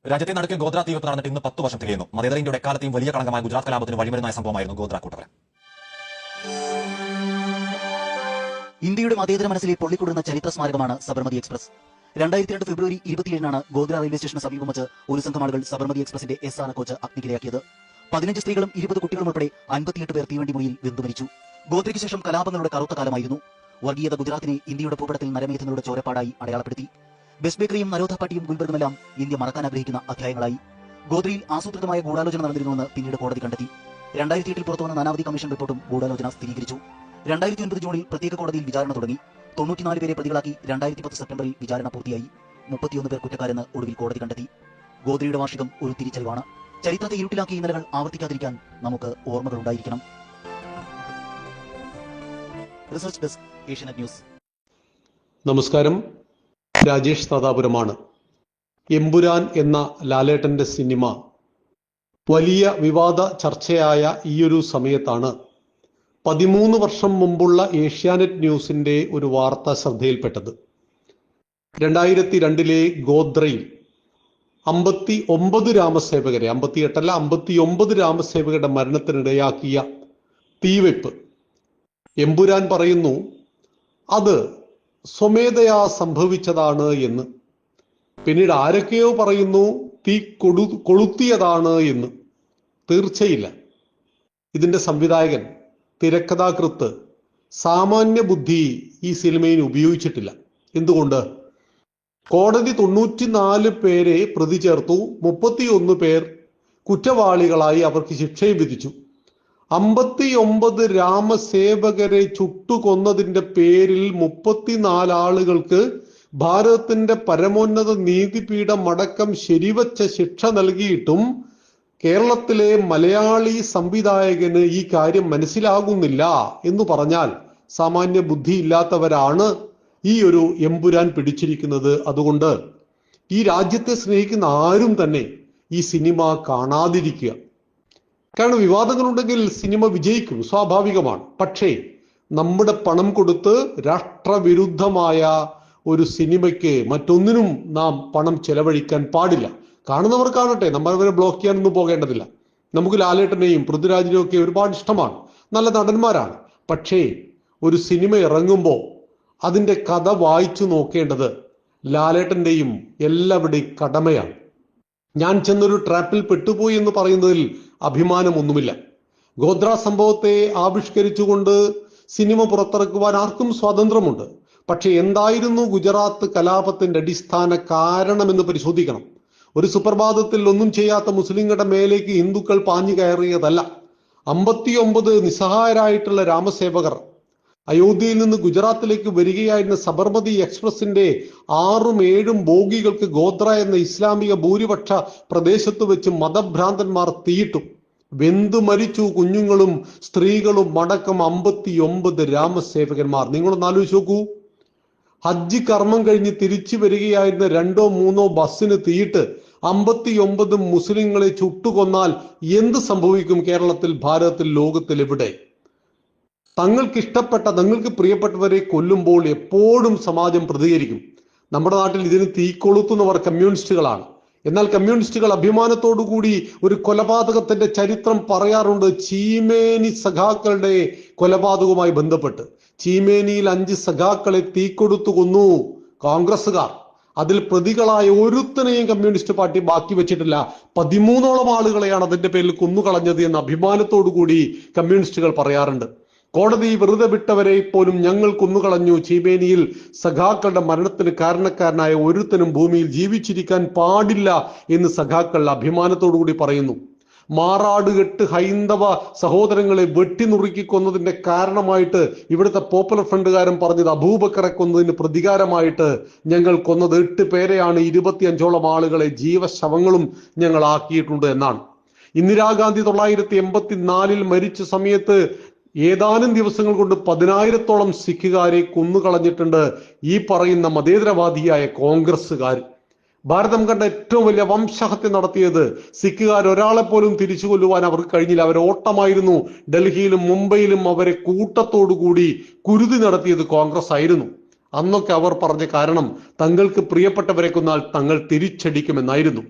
രാജ്യത്തെ നടുക്കിൽ ഗോദ്ര തീവെപ്പ് നടന്നിട്ട് ഇന്ന് 10 വർഷം തികയുന്നു. മതേതര ഇന്ത്യയുടെ എക്കാലത്തെയും വലിയ കളങ്കമായ ഗുജറാത്ത് കലാപത്തിന് വഴിമരുന്നായ സംഭവമായിരുന്നു ഗോദ്ര കൂട്ടക്കൊല. ഇന്ത്യയുടെ മതേതര മനസ്സിലെ പൊള്ളിക്കൊടുന്ന ചരിത്ര സ്മാരകമാണ് സബർമതി എക്സ്പ്രസ്. 2002 ഫെബ്രുവരി 27-നാണ് ഗോദ്ര റെയിൽവേ സ്റ്റേഷന് സമീപം വെച്ച് ഒരു സംഘം ആളുകൾ സബർമതി എക്സ്പ്രസിന്റെ SR കോച്ച് അഗ്നിക്കിരയാക്കിയത്. 15 സ്ത്രീകളും 20 കുട്ടികളും ഉൾപ്പെടെ 58 പേർ തീവണ്ടി മുറിയിൽ വെന്തുമരിച്ചു. ഗോദ്രയ്ക്ക് ശേഷം കലാപങ്ങളുടെ കറുത്ത കാലമായിരുന്നു. വർഗീയത ഗുജറാത്തിനെ ഇന്ത്യയുടെ ഭൂപടത്തിൽ നരമേധങ്ങളുടെ ചോരപ്പാടായി അടയാളപ്പെടുത്തി. ബെസ്റ്റ് ബേക്കറിയും നരോധ പാട്ടിയും ഗുൽബർഗുമെല്ലാം ഇന്ത്യ മറക്കാൻ ആഗ്രഹിക്കുന്ന അധ്യായങ്ങളായി. ഗോദ്രയിൽ ആസൂത്രിതമായ ഗൂഢാലോചന നടന്നിരുന്നുവെന്ന് പിന്നീട് കോടതി കണ്ടെത്തി. 2008 പുറത്തുവന്ന നാനാവധി കമ്മീഷൻ റിപ്പോർട്ടും ഗൂഢാലോചന സ്ഥിരീകരിച്ചു. 2009 ജൂണിൽ പ്രത്യേക കോടതിയിൽ വിചാരണ തുടങ്ങി. 94 പേരെ പ്രതികളാക്കി 2010 സെപ്റ്റംബറിൽ വിചാരണ പൂർത്തിയായി. 31 പേർ കുറ്റക്കാരെന്ന് ഒടുവിൽ കോടതി കണ്ടെത്തി. ഗോദ്രയുടെ വാർഷികം ഒരു തിരിച്ചറിവാണ്. ചരിത്രത്തെ ഇരുട്ടിലാക്കിയ ഇന്നലകൾ ആവർത്തിക്കാതിരിക്കാൻ നമുക്ക് ഓർമ്മകൾ ഉണ്ടായിരിക്കണം. Research desk, Asianet news. നമസ്കാരം, രാജേഷ് നാദാപുരമാണ്. എമ്പുരാൻ എന്ന ലാലേട്ടന്റെ സിനിമ വലിയ വിവാദ ചർച്ചയായ ഈയൊരു സമയത്താണ് 13 വർഷം മുമ്പുള്ള ഏഷ്യാനെറ്റ് ന്യൂസിന്റെ ഒരു വാർത്ത ശ്രദ്ധയിൽപ്പെട്ടത്. 2002 ഗോദ്രയിൽ 59 രാമസേവകരെ, 58 അല്ല 59 രാമസേവകരുടെ മരണത്തിനിടയാക്കിയ തീവെപ്പ് എമ്പുരാൻ പറയുന്നു അത് സ്വമേധയാ സംഭവിച്ചതാണ് എന്ന്. പിന്നീട് ആരൊക്കെയോ പറയുന്നു തീ കൊളുത്തിയതാണ് എന്ന്. തീർച്ചയില്ല. ഇതിന്റെ സംവിധായകൻ, തിരക്കഥാകൃത്ത് സാമാന്യ ബുദ്ധി ഈ സിനിമയിൽ ഉപയോഗിച്ചിട്ടില്ല. എന്തുകൊണ്ട്? കോടതി 94 പേരെ പ്രതി ചേർത്തു. 31 പേർ കുറ്റവാളികളായി അവർക്ക് ശിക്ഷയും വിധിച്ചു. 59 രാമസേവകരെ ചുട്ടുകൊന്നതിന്റെ പേരിൽ 34 ആളുകൾക്ക് ഭാരതത്തിന്റെ പരമോന്നത നീതിപീഠം അടക്കം ശരിവച്ച ശിക്ഷ നൽകിയിട്ടും കേരളത്തിലെ മലയാളി സംവിധായകന് ഈ കാര്യം മനസ്സിലാകുന്നില്ല എന്ന് പറഞ്ഞാൽ സാമാന്യ ബുദ്ധിയില്ലാത്തവരാണ് ഈ ഒരു എമ്പുരാൻ പിടിച്ചിരിക്കുന്നത്. അതുകൊണ്ട് ഈ രാജ്യത്തെ സ്നേഹിക്കുന്ന ആരും തന്നെ ഈ സിനിമ കാണാതിരിക്കുക. കാരണം വിവാദങ്ങളുണ്ടെങ്കിൽ സിനിമ വിജയിക്കും, സ്വാഭാവികമാണ്. പക്ഷേ നമ്മുടെ പണം കൊടുത്ത് രാഷ്ട്രവിരുദ്ധമായ ഒരു സിനിമയ്ക്ക് മറ്റൊന്നിനും നാം പണം ചെലവഴിക്കാൻ പാടില്ല. കാണുന്നവർ കാണട്ടെ, നമ്മൾ അവരെ ബ്ലോക്ക് ചെയ്യാനൊന്നും പോകേണ്ടതില്ല. നമുക്ക് ലാലേട്ടനെയും പൃഥ്വിരാജിനെയും ഒക്കെ ഒരുപാട് ഇഷ്ടമാണ്, നല്ല നടന്മാരാണ്. പക്ഷേ ഒരു സിനിമ ഇറങ്ങുമ്പോൾ അതിൻ്റെ കഥ വായിച്ചു നോക്കേണ്ടത് ലാലേട്ടന്റെയും എല്ലാവരുടെയും കടമയാണ്. ഞാൻ ചെന്നൊരു ട്രാപ്പിൽ പെട്ടുപോയി എന്ന് പറയുന്നതിൽ അഭിമാനമൊന്നുമില്ല. ഗോദ്ര സംഭവത്തെ ആവിഷ്കരിച്ചുകൊണ്ട് സിനിമ പുറത്തിറക്കുവാൻ ആർക്കും സ്വാതന്ത്ര്യമുണ്ട്. പക്ഷെ എന്തായിരുന്നു ഗുജറാത്ത് കലാപത്തിന്റെ അടിസ്ഥാന കാരണമെന്ന് പരിശോധിക്കണം. ഒരു സുപ്രഭാതത്തിൽ ഒന്നും ചെയ്യാത്ത മുസ്ലിങ്ങളുടെ മേലേക്ക് ഹിന്ദുക്കൾ പാഞ്ഞു കയറിയതല്ല. 59 നിസ്സഹായരായിട്ടുള്ള രാമസേവകർ അയോധ്യയിൽ നിന്ന് ഗുജറാത്തിലേക്ക് വരികയായിരുന്ന സബർമതി എക്സ്പ്രസിന്റെ 6ഉം 7ഉം ബോഗികൾക്ക് ഗോദ്ര എന്ന ഇസ്ലാമിക ഭൂരിപക്ഷ പ്രദേശത്ത് വെച്ച് മതഭ്രാന്തന്മാർ തീയിട്ടു. വെന്തു മരിച്ചു കുഞ്ഞുങ്ങളും സ്ത്രീകളും അടക്കം 59 രാമസേവകന്മാർ. നിങ്ങളൊന്ന് ആലോചിച്ച് നോക്കൂ. ഹജ്ജ് കർമ്മം കഴിഞ്ഞ് തിരിച്ചു വരികയായിരുന്ന 2ഓ 3ഓ ബസ്സിന് തീയിട്ട് 59 മുസ്ലിങ്ങളെ ചുട്ടുകൊന്നാൽ എന്ത് സംഭവിക്കും കേരളത്തിൽ, ഭാരതത്തിൽ, ലോകത്തിൽ എവിടെ? തങ്ങൾക്ക് ഇഷ്ടപ്പെട്ട, തങ്ങൾക്ക് പ്രിയപ്പെട്ടവരെ കൊല്ലുമ്പോൾ എപ്പോഴും സമാജം പ്രതികരിക്കും. നമ്മുടെ നാട്ടിൽ ഇതിന് തീ കൊളുത്തുന്നവർ കമ്മ്യൂണിസ്റ്റുകളാണ്. എന്നാൽ കമ്മ്യൂണിസ്റ്റുകൾ അഭിമാനത്തോടു കൂടി ഒരു കൊലപാതകത്തിന്റെ ചരിത്രം പറയാറുണ്ട്. ചീമേനി സഖാക്കളുടെ കൊലപാതകവുമായി ബന്ധപ്പെട്ട് ചീമേനിയിൽ 5 സഖാക്കളെ തീ കൊടുത്തു കൊന്നു കോൺഗ്രസുകാർ. അതിൽ പ്രതികളായ ഒരുത്തനെയും കമ്മ്യൂണിസ്റ്റ് പാർട്ടി ബാക്കി വെച്ചിട്ടില്ല. 13ഓളം ആളുകളെയാണ് അതിന്റെ പേരിൽ കൊന്നുകളഞ്ഞത് എന്ന് അഭിമാനത്തോടു കൂടി കമ്മ്യൂണിസ്റ്റുകൾ പറയാറുണ്ട്. കോടതി വെറുതെ വിട്ടവരെ പോലും ഞങ്ങൾ കൊന്നുകളഞ്ഞു. ചീമേനിയിൽ സഖാക്കളുടെ മരണത്തിന് കാരണക്കാരനായ ഒരുത്തനും ഭൂമിയിൽ ജീവിച്ചിരിക്കാൻ പാടില്ല എന്ന് സഖാക്കൾ അഭിമാനത്തോടുകൂടി പറയുന്നു. മാറാടുകെട്ട് ഹൈന്ദവ സഹോദരങ്ങളെ വെട്ടിനുറുക്കി കൊന്നതിന്റെ കാരണമായിട്ട് ഇവിടുത്തെ പോപ്പുലർ ഫ്രണ്ടുകാരൻ പറഞ്ഞത് അബൂബക്കറെ കൊന്നതിന് പ്രതികാരമായിട്ട് ഞങ്ങൾ കൊന്നത് 8 പേരെയാണ്, 25ഓളം ആളുകളെ ജീവശവങ്ങളും ഞങ്ങൾ ആക്കിയിട്ടുണ്ട് എന്നാണ്. ഇന്ദിരാഗാന്ധി 1984 മരിച്ച സമയത്ത് ഏതാനും ദിവസങ്ങൾ കൊണ്ട് 10,000ഓളം സിഖുകാരെ കൊന്നുകളഞ്ഞിട്ടുണ്ട് ഈ പറയുന്ന മതേതരവാദിയായ കോൺഗ്രസ്സുകാർ. ഭാരതം കണ്ട ഏറ്റവും വലിയ വംശഹത്യ നടത്തിയത് സിഖുകാർ. ഒരാളെ പോലും തിരിച്ചു കൊല്ലുവാൻ അവർക്ക് കഴിഞ്ഞില്ല. അവർ ഓട്ടമായിരുന്നു. ഡൽഹിയിലും മുംബൈയിലും അവരെ കൂട്ടത്തോടുകൂടി കുരുതി നടത്തിയത് കോൺഗ്രസ് ആയിരുന്നു. അന്നൊക്കെ അവർ പറഞ്ഞ കാരണം തങ്ങൾക്ക് പ്രിയപ്പെട്ടവരെ കൊന്നാൽ തങ്ങൾ തിരിച്ചടിക്കുമെന്നായിരുന്നു.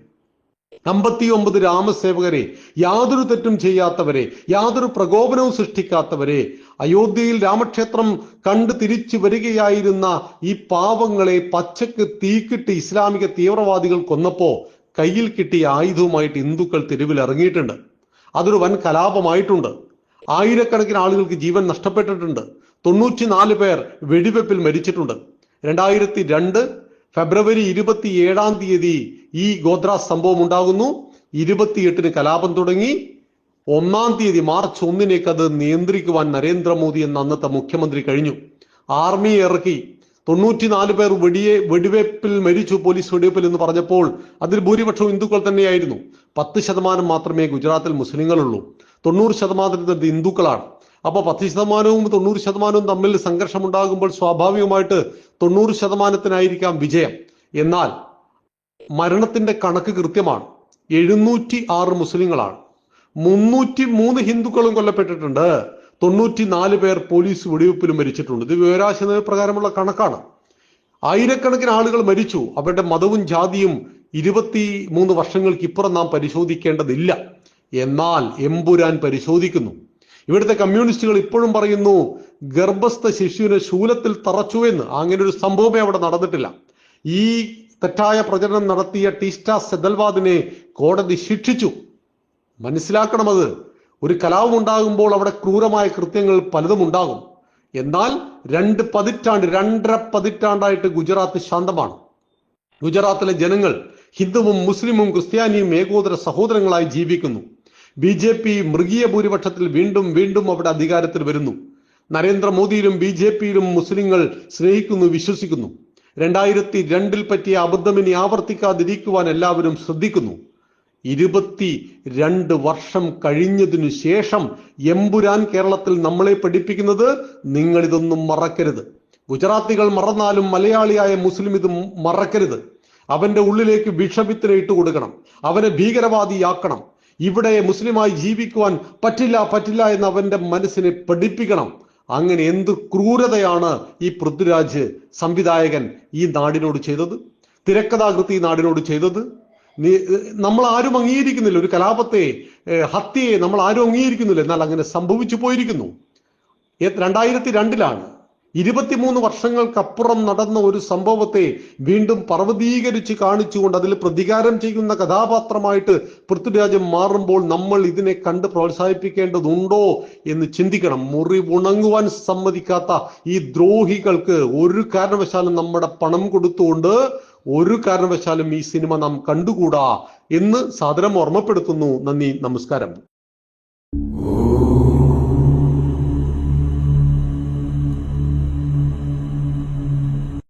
59 രാമസേവകരെ, യാതൊരു തെറ്റും ചെയ്യാത്തവരെ, യാതൊരു പ്രകോപനവും സൃഷ്ടിക്കാത്തവരെ, അയോധ്യയിൽ രാമക്ഷേത്രം കണ്ട് തിരിച്ചു വരികയായിരുന്ന ഈ പാവങ്ങളെ പച്ചക്ക് തീക്കിട്ട് ഇസ്ലാമിക തീവ്രവാദികൾ കൊന്നപ്പോ കയ്യിൽ കിട്ടിയ ആയുധവുമായിട്ട് ഹിന്ദുക്കൾ തെരുവിൽ ഇറങ്ങിയിട്ടുണ്ട്. അതൊരു വൻ കലാപമായിട്ടുണ്ട്. ആയിരക്കണക്കിന് ആളുകൾക്ക് ജീവൻ നഷ്ടപ്പെട്ടിട്ടുണ്ട്. 94 പേർ വെടിവെപ്പിൽ മരിച്ചിട്ടുണ്ട്. 2002 ഫെബ്രുവരി 27 ഈ ഗോദ്ര സംഭവം ഉണ്ടാകുന്നു. 28 കലാപം തുടങ്ങി. 1 മാർച്ച് 1 അത് നിയന്ത്രിക്കുവാൻ നരേന്ദ്രമോദി എന്ന അന്നത്തെ മുഖ്യമന്ത്രി കഴിഞ്ഞു. ആർമിയെ ഇറക്കി. 94 പേർ വെടിവെപ്പിൽ മരിച്ചു, പോലീസ് വെടിവെപ്പിൽ എന്ന് പറഞ്ഞപ്പോൾ അതിൽ ഭൂരിപക്ഷവും ഹിന്ദുക്കൾ തന്നെയായിരുന്നു. 10% മാത്രമേ ഗുജറാത്തിൽ മുസ്ലിങ്ങളുള്ളൂ. 90% ഹിന്ദുക്കളാണ്. അപ്പൊ 10%വും 90%വും തമ്മിൽ സംഘർഷമുണ്ടാകുമ്പോൾ സ്വാഭാവികമായിട്ട് 90%-നായിരിക്കാം വിജയം. എന്നാൽ മരണത്തിന്റെ കണക്ക് കൃത്യമാണ്. 706 മുസ്ലിങ്ങളാണ്, 303 ഹിന്ദുക്കളും കൊല്ലപ്പെട്ടിട്ടുണ്ട്, 94 പേർ പോലീസ് വെടിവെപ്പിലും മരിച്ചിട്ടുണ്ട്. ഇത് വിവരാശ പ്രകാരമുള്ള കണക്കാണ്. ആയിരക്കണക്കിന് ആളുകൾ മരിച്ചു. അവരുടെ മതവും ജാതിയും 23 വർഷങ്ങൾക്ക് ഇപ്പുറം നാം പരിശോധിക്കേണ്ടതില്ല. എന്നാൽ എമ്പുരാൻ പരിശോധിക്കുന്നു. ഇവിടുത്തെ കമ്മ്യൂണിസ്റ്റുകൾ ഇപ്പോഴും പറയുന്നു ഗർഭസ്ഥ ശിശുവിനെ ശൂലത്തിൽ തറച്ചു എന്ന്. അങ്ങനെ ഒരു സംഭവമേ അവിടെ നടന്നിട്ടില്ല. ഈ തെറ്റായ പ്രചരണം നടത്തിയ ടീസ്റ്റ സെദൽവാദിനെ കോടതി ശിക്ഷിച്ചു. മനസ്സിലാക്കണം, അത് ഒരു കലാപം ഉണ്ടാകുമ്പോൾ അവിടെ ക്രൂരമായ കൃത്യങ്ങൾ പലതും ഉണ്ടാകും. എന്നാൽ 2.5 പതിറ്റാണ്ടായിട്ട് ഗുജറാത്ത് ശാന്തമാണ്. ഗുജറാത്തിലെ ജനങ്ങൾ ഹിന്ദുവും മുസ്ലിമും ക്രിസ്ത്യാനിയും ഏകോദര സഹോദരങ്ങളായി ജീവിക്കുന്നു. BJP മൃഗീയ ഭൂരിപക്ഷത്തിൽ വീണ്ടും അവിടെ അധികാരത്തിൽ വരുന്നു. നരേന്ദ്രമോദിയിലും BJPയിലും മുസ്ലിങ്ങൾ സ്നേഹിക്കുന്നു, വിശ്വസിക്കുന്നു. 2002 പറ്റിയ അബദ്ധം ഇനി ആവർത്തിക്കാതിരിക്കുവാൻ എല്ലാവരും ശ്രദ്ധിക്കുന്നു. 22 വർഷം കഴിഞ്ഞതിനു ശേഷം എമ്പുരാൻ കേരളത്തിൽ നമ്മളെ പഠിപ്പിക്കുന്നത് നിങ്ങൾ ഇതൊന്നും മറക്കരുത്. ഗുജറാത്തികൾ മറന്നാലും മലയാളിയായ മുസ്ലിം ഇത് മറക്കരുത്. അവന്റെ ഉള്ളിലേക്ക് വിഷവിത്തിനെ ഇട്ട് കൊടുക്കണം, അവനെ ഭീകരവാദിയാക്കണം. ഇവിടെ മുസ്ലിമായി ജീവിക്കുവാൻ പറ്റില്ല എന്ന് അവന്റെ മനസ്സിനെ പഠിപ്പിക്കണം. അങ്ങനെ എന്ത് ക്രൂരതയാണ് ഈ പൃഥ്വിരാജ് സംവിധായകൻ ഈ നാടിനോട് ചെയ്തത്, തിരക്കഥാകൃത്ത് ഈ നാടിനോട് ചെയ്തത്. നമ്മൾ ആരും അംഗീകരിക്കുന്നില്ല, ഒരു കലാപത്തെ, ഹത്യയെ നമ്മൾ ആരും അംഗീകരിക്കുന്നില്ല. എന്നാൽ അങ്ങനെ സംഭവിച്ചു പോയിരിക്കുന്നു. 2002 23 വർഷങ്ങൾക്കപ്പുറം നടന്ന ഒരു സംഭവത്തെ വീണ്ടും പർവ്വതീകരിച്ച് കാണിച്ചുകൊണ്ട് അതിൽ പ്രതികാരം ചെയ്യുന്ന കഥാപാത്രമായിട്ട് പൃഥ്വിരാജ് മാറുമ്പോൾ നമ്മൾ ഇതിനെ കണ്ട് പ്രോത്സാഹിപ്പിക്കേണ്ടതുണ്ടോ എന്ന് ചിന്തിക്കണം. മുറിവുണങ്ങുവാൻ സമ്മതിക്കാത്ത ഈ ദ്രോഹികൾക്ക് ഒരു കാരണവശാലും നമ്മുടെ പണം കൊടുത്തുകൊണ്ട് ഒരു കാരണവശാലും ഈ സിനിമ നാം കണ്ടുകൂടാ എന്ന് സാദരം ഓർമ്മപ്പെടുത്തുന്നു. നന്ദി, നമസ്കാരം.